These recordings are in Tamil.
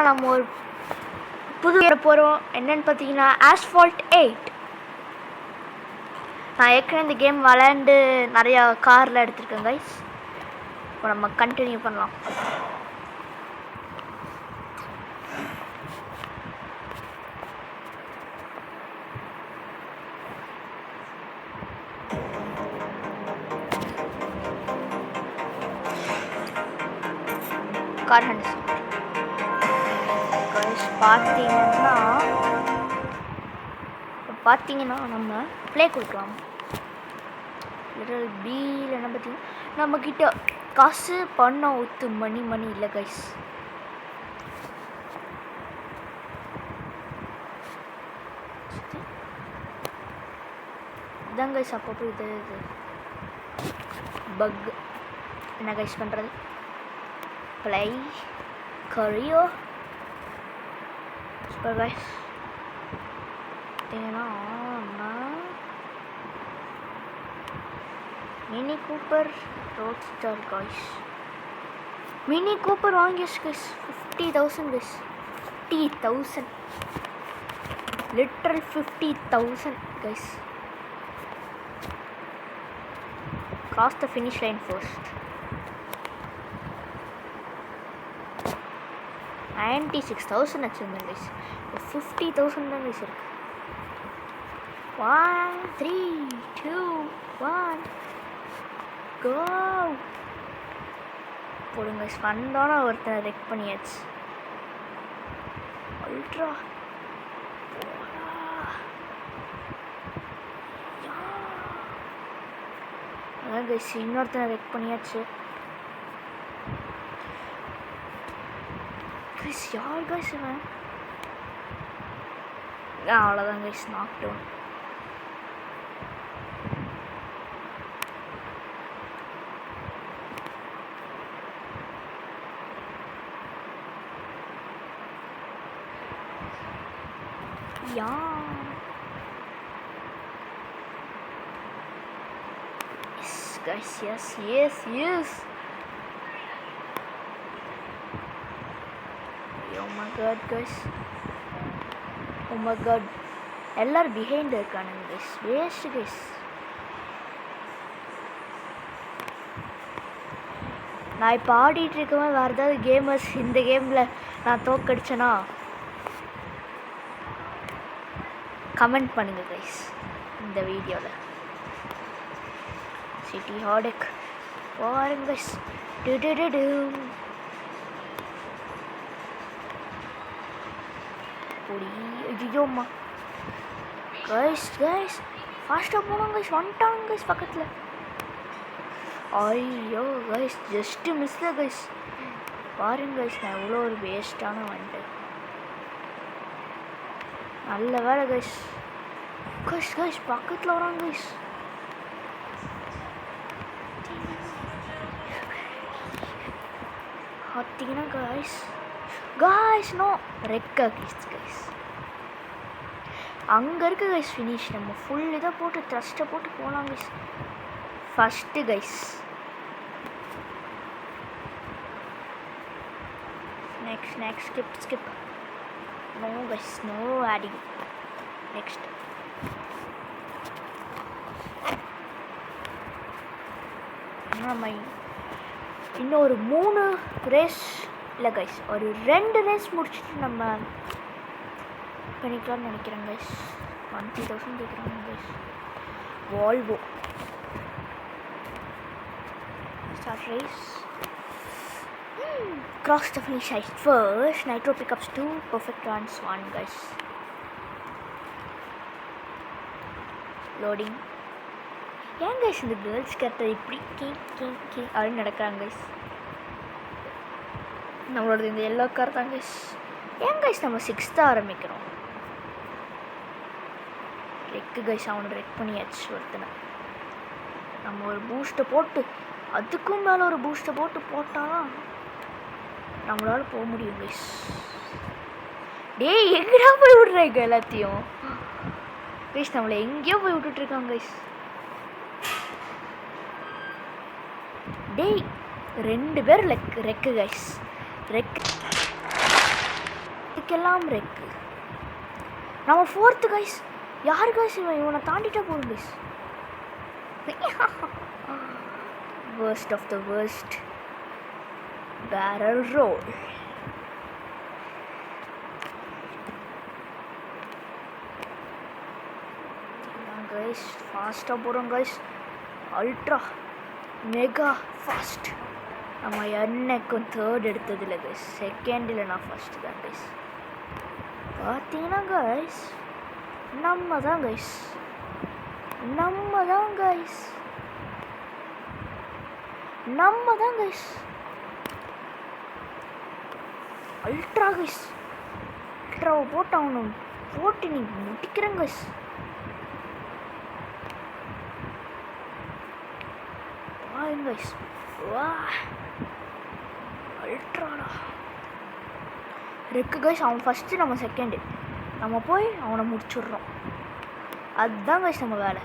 நம்ம ஒரு புது போகிறோம். என்னன்னு பார்த்தீங்கன்னா ஆஸ்ஃபால்ட் 8. நான் ஏற்கனவே இந்த கேம் விளையாண்டு நிறையா காரில் எடுத்திருக்கேன் கைஸ். இப்போ நம்ம கண்டினியூ பண்ணலாம். கார் ஹண்ட்ஸ் பார்த்தீங்கன்னா நம்ம ப்ளே கொடுக்கலாம். லிட்டில் பியில் என்ன பார்த்தீங்கன்னா நம்மக்கிட்ட காசு பணம் ஒத்து மணி இல்லை கைஸ். இதான் கைஸ் அப்பப்போ இது பக் என்ன கைஸ் பண்ணுறது. Play career super guys. Mini Cooper Roadster guys. Mini Cooper வாங்கியாச்சு guys. 50,000 guys. 50,000 literal 50,000 guys. Cross the finish line first. 96,000 வச்சுருந்தேன் கைஸ். இப்போ 50,000 தான் கைஸ் இருக்கு. 1 3 2 1 கோ போடுங்க கைஸ். ஃபண்டான ஒருத்தனை ரெக் பண்ணியாச்சு. அல்ட்ரா அதான் கைஸ் இன்னொருத்தனை ரெக் பண்ணியாச்சு. கைஸ் யார் கைஸ் இவன்? அவ்வளோதான் guys, knock down. Yeah yes guys, yes yes yes. Oh my god guys, oh my god, எல்லாரும் behind இருக்கானுங்க guys. Waste guys. நான் இப்போ ஆடிட்டு இருக்கவே வேறு ஏதாவது கேமர்ஸ் இந்த கேமில் நான் தோக்கடிச்சேன்னா கமெண்ட் பண்ணுங்க கைஸ் இந்த வீடியோவில். சிட்டி ஹார்டெக் பாருங்க கைஸ். ஐயோம்மா கைஸ் கைஸ் ஃபாஸ்ட்டாக போனோம் கைஸ். வந்துட்டாங்க கைஸ் பக்கத்தில். ஐயோ கைஸ் ஜஸ்ட்டு மிஸ் தான் கைஸ். பாருங்க கைஸ் நான் எவ்வளோ ஒரு வேஸ்ட்டான வந்துட்டு. நல்ல வேலை கைஸ். கைஸ் கைஸ் பக்கத்தில் வராங்க கைஸ். பார்த்தீங்கன்னா கைஸ் காய்ஸ் நோ ரெக்க கைஸ். அங்கே இருக்குது கைஸ் ஃபினிஷ். நம்ம ஃபுல் இதை போட்டு த்ரஸ்ட்டை போட்டு போகலாம் guys. First guys next skip no guys, no adding. Next நம்ம இன்னும் ஒரு 3 ரேஸ் இல்லை கைஸ், ஒரு 2 ரேஸ் முடிச்சுட்டு நம்ம பண்ணிக்கலாம்னு நினைக்கிறேன் கைஸ். 20,000 கேட்குறாங்க guys. Volvo start race. Cross the finish line first. Nitro pickups 2, perfect runs 1 guys. Loading. ஏன் கைஸ் இந்த கேர்ள்ஸ் கரெக்டாக இப்படி கே அப்படின்னு நடக்கிறாங்க கைஸ். நம்மளோட இந்த எல்லோ கார் தான் கைஸ். ஏன் கைஸ் நம்ம 6th ஆரம்பிக்கிறோம். ரெக்கு கைஸ் அவனை ரெக் பண்ணியாச்சு ஒருத்தனை. நம்ம ஒரு பூஸ்ட்டை போட்டு அதுக்கும் மேலே ஒரு பூஸ்ட்டை போட்டாதான் நம்மளால் போக முடியும் கைஸ். டேய் எங்கடா போய் விட்றாங்க எல்லாத்தையும் கைஸ். நம்மளை எங்கேயோ போய் விட்டுட்ருக்காங்க கைஸ். டேய் 2 பேர் ரெக்கு கைஸ். ரெக் இவனுக்கெல்லாம் ரெக்கு. நம்ம 4th கைஸ். யார் கைஸ் இவனை தாண்டிட்டா போதும் guys. worst of the worst barrel roll. Guys ஃபாஸ்ட்டாக போகிறோம் கைஸ். Ultra mega fast. நம்ம என்னைக்கும் 3rd எடுத்ததில்லை கைஸ். 2nd நான் ஃபஸ்ட்டு தான் கைஸ். பார்த்தீங்கன்னா கைஸ் நம்ம தான் கைஸ் அல்ட்ரா கைஸ். அல்ட்ராவை போட்டு அவனை போட்டு நீ முடிக்கிறேன் கைஸ். கைஸ் வா அல்ட்ராடா ரெக்கு கைஸ். அவன் ஃபஸ்ட்டு நம்ம 2nd. நம்ம போய் அவனை முடிச்சுட்றோம். அதுதான் கைஸ் நம்ம வேலை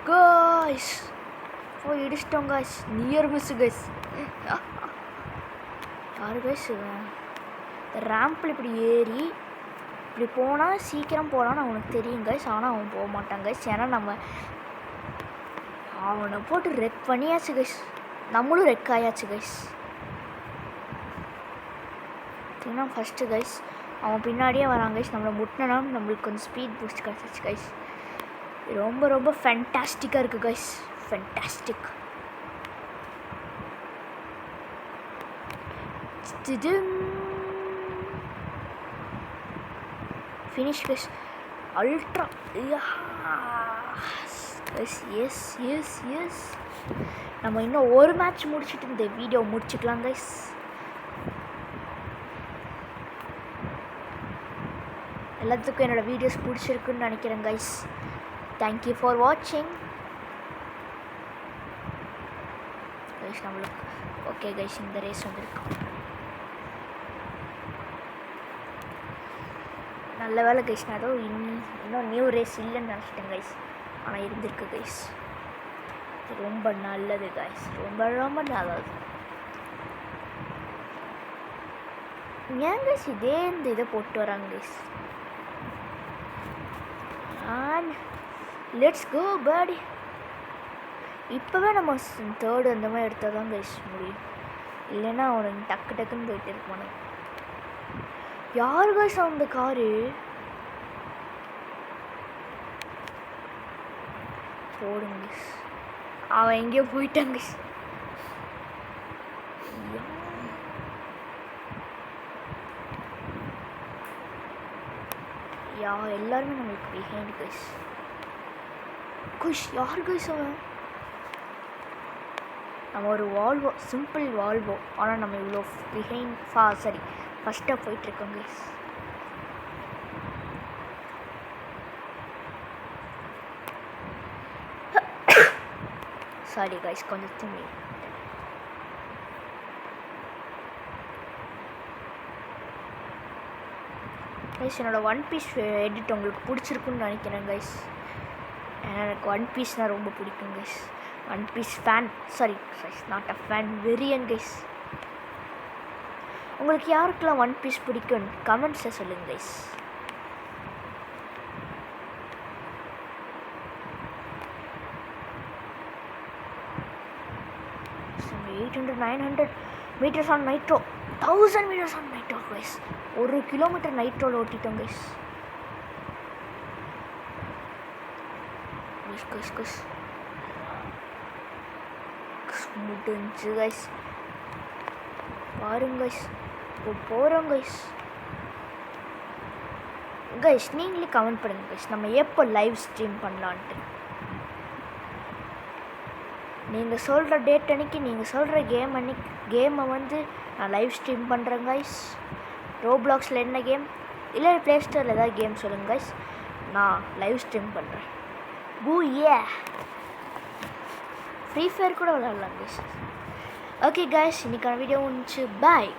கைஸ். போய் இடிச்சிட்டோம் கைஸ். Near miss guys. யாரு கைஸ் ரேம்பில் இப்படி ஏறி இப்படி போனால் சீக்கிரம் போகலான்னு அவனுக்கு தெரியும் கைஸ். ஆனால் அவன் போக மாட்டான் கைஸ். ஏன்னா நம்ம அவனை போட்டு ரெக் பண்ணியாச்சு கைஸ். நம்மளும் ரெக் ஆயாச்சு கைஸ். பார்த்தீங்கன்னா ஃபஸ்ட்டு கைஸ் அவன் பின்னாடியே வரான் கைஸ். நம்மளை முட்டினா நம்மளுக்கு கொஞ்சம் ஸ்பீட் பூஸ்ட் கிடச்சிச்சு கைஸ். ரொம்ப ரொம்ப ஃபேண்டாஸ்டிக்காக இருக்குது guys. Fantastic. Finish guys. Ultra S. நம்ம இன்னும் ஒரு மேட்ச் முடிச்சுட்டு இந்த வீடியோ முடிச்சுக்கலாம் கைஸ். எல்லாத்துக்கும் என்னோடய வீடியோஸ் பிடிச்சிருக்குன்னு நினைக்கிறேன் கைஸ். தேங்க்யூ ஃபார் வாட்சிங் கைஸ். நம்மளுக்கு ஓகே கைஸ் இந்த ரேஸ் வந்துருக்கு. நல்ல வேலை கைஸ். நான் ஏதோ இன்னும் நியூ ரேஸ் இல்லைன்னு நினச்சிட்டேன் கைஸ். ஆனால் இருந்திருக்கு கைஸ். ரொம்ப நல்லது கைஸ். ரொம்ப ரொம்ப நல்லது. ஏன் கைஸ் இதே இந்த இதை போட்டு வராங்க guys. And let's go buddy. இப்போவே நம்ம 3rd அந்த மாதிரி எடுத்தால் தான் கைஸ் முடியும். இல்லைன்னா அவனுக்கு டக்குன்னு போயிட்டு இருப்பானு. யார் கைஸ் அந்த காரு போடுங்க. அவன் எங்கேயோ போயிட்டாங்க. எல்லாருமே நம்மளுக்கு பிஹைண்ட் கைஸ். யார் கைஸ் அவன்? நம்ம ஒரு வால்வோ, சிம்பிள் வால்வோ. ஆனால் நம்ம இவ்வளோ பிஹைண்ட் ஃபஸ்ட்டாக போயிட்டுருக்கோம் கைஸ். சாரி கைஸ் கொஞ்சம் தூங்கி. கைஸ் என்னோடய ஒன் பீஸ் எடிட் உங்களுக்கு பிடிச்சிருக்குன்னு நினைக்கிறேன் கைஸ். எனக்கு ஒன் பீஸ்னால் ரொம்ப பிடிக்கும் guys. One Piece fan. Sorry not a fan, வெரியன் கைஸ். உங்களுக்கு யாருக்கெல்லாம் ஒன் பீஸ் பிடிக்கும் கமெண்ட்ஸில் சொல்லுங்கள் guys. 800-900 meters on nitro, 1000 meters on nitro guys. 1 kilometer nitro ஓட்டிட்டோம் guys. guys முடிஞ்சு guys. பாருங்க guys, போகிறோம் guys. நீங்களே கமெண்ட் பண்ணுங்க guys, நம்ம எப்போ லைவ் ஸ்ட்ரீம் பண்ணலான்ட்டு. நீங்கள் சொல்கிற டேட் அன்றைக்கி, நீங்கள் சொல்கிற கேமை வந்து நான் லைவ் ஸ்ட்ரீம் பண்ணுறேன் கைஸ். ரோப்ளாக்ஸில் என்ன கேம் இல்லை ப்ளே ஸ்டோரில் ஏதாவது கேம் சொல்லுங்கள் கைஸ், நான் லைவ் ஸ்ட்ரீம் பண்ணுறேன். ஃப்ரீ ஃபயர் கூட விளாட்லாம் கைஸ். ஓகே கைஸ், இன்றைக்கான வீடியோ முடிஞ்சு. பாய்.